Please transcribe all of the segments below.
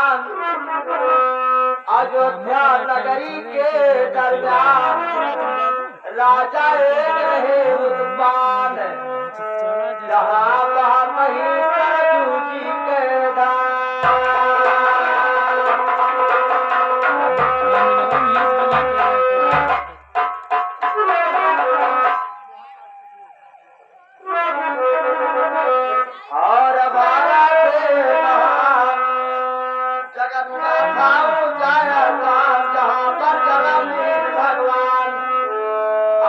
भगवान अयोध्या नगरी के दरमियान राजा एक रहे उत्पान जहाँ वहाँ कहीं सरजू जी के धाम। और भारत महान जगत का भाव जाया धाम जहाँ पर जन्म भगवान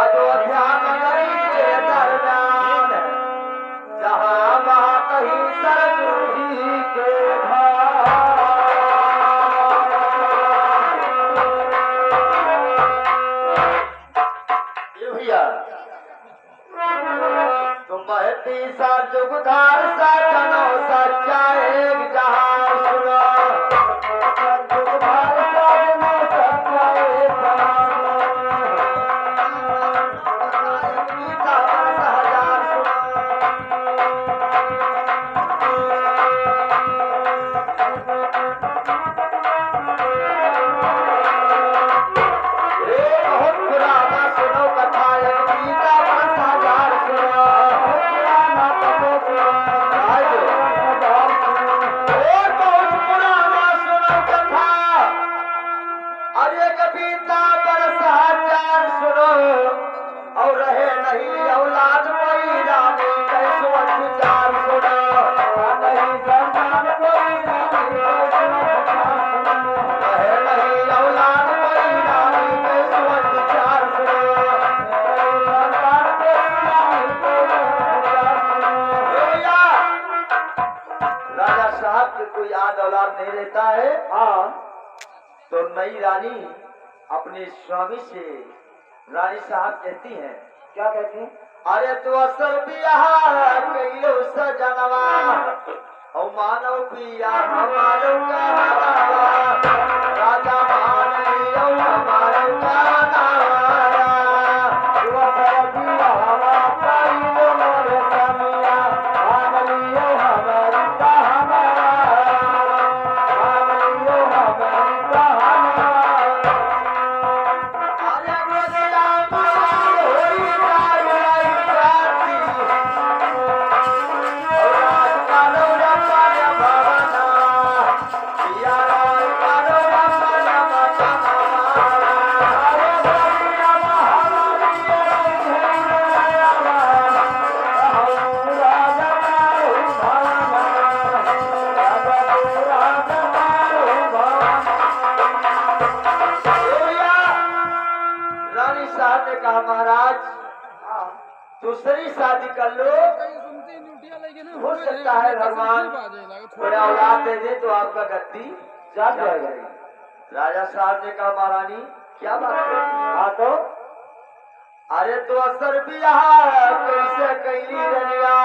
अयोध्या नगरी के दरमियान जहाँ वहाँ कहीं सरजू जी के धाम। ये भैया तुम बहती सा जुगधार सा जनो सच्चा एक जहां सुनो जुगधार सा जनो सच्चा एक गीता बरस हजार बहुत पुराना सुनो कथा एक गीता बरस हजार सुनो और रहे नहीं औलाद कोई रानी कैसो विचार सुनो नहीं संतान कोई रानी रहे नहीं औलाद कोई रानी कैसो विचार सुनो संतान कोई रानी राजा साहब के कोई याद औलाद नहीं रहता है। हाँ तो नई रानी अपने स्वामी से रानी साहब कहती हैं, क्या कहती हैं? अरे तू असल बियाह कइलो सजनवा औ मानव पिया हमारो कहनावा राजा मान लियो हमारो कहनावा तू असल बियाह कइलो मोर समिया मान लियो हमारो कहनावा मान लियो हमारो कहनावा। रानी साहब ने कहा महाराज दूसरी शादी कर लो हो सकता है भगवान थोड़ा औलाद दे दे तो आपका गद्दी जाग जाएगा। राजा साहब ने कहा महारानी क्या बात है? हाँ तो अरे तो असर बियाह कैसे कैली रनिया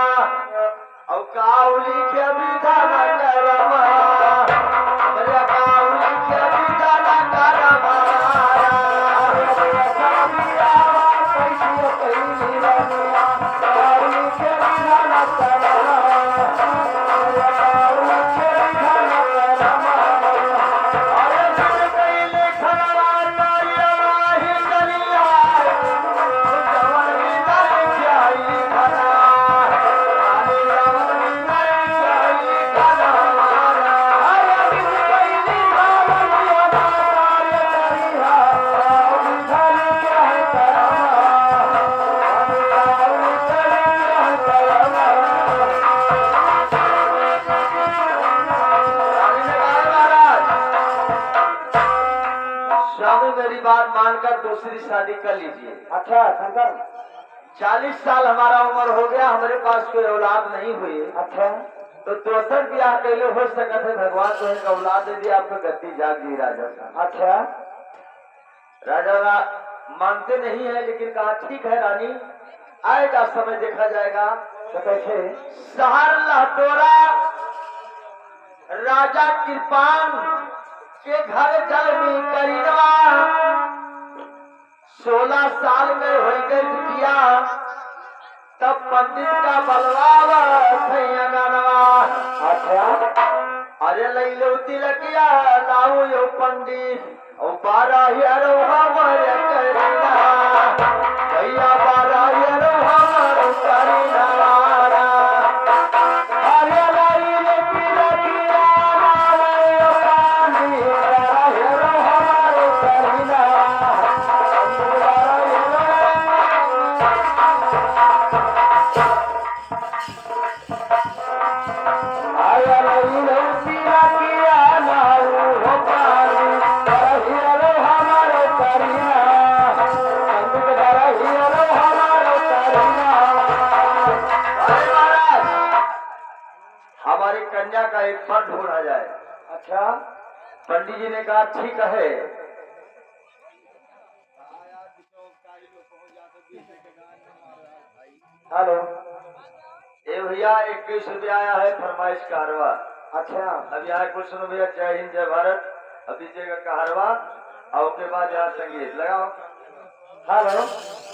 और काउली के विधान करवा अरे काउली के विधान करवा मेरी बात मानकर दूसरी शादी कर लीजिए। अच्छा शंकर 40 साल हमारा उम्र हो गया हमारे पास कोई औलाद नहीं हुई। अच्छा तो दूसर ब्याह कैले हो सकते है भगवान को एक औलाद दे दिया आपको गद्दी जाग दी राजा साहब। अच्छा राजा मानते नहीं है लेकिन कहा ठीक है रानी आएगा समय देखा जाएगा। तो कैसे सहर लहतोरा राजा कृपान के घर जन्मी करीनवा 16 साल में हो गई बिटिया तब पंडित का बलवावा गानवा। अच्छा अरे लई लो तिलकिया लाऊ यो पंडित ओ बारा यारो हमर करीना भैया बारा यारो हमर करीना अरे लई लो तिलकिया लाऊ यो पंडित बारा यारो हमर करीना हमारी कन्या का एक फल ढूंढा जाए। अच्छा, पंडित जी ने कहा ठीक है। हेलो, ये भैया 21 रुपया आया है फरमाइश का हरवा। अच्छा, अब यहाँ कुछ सुनो भैया, जय हिंद जय भारत। अब दीजिएगा का हरवा और उसके बाद यहाँ संगीत लगाओ। हेलो।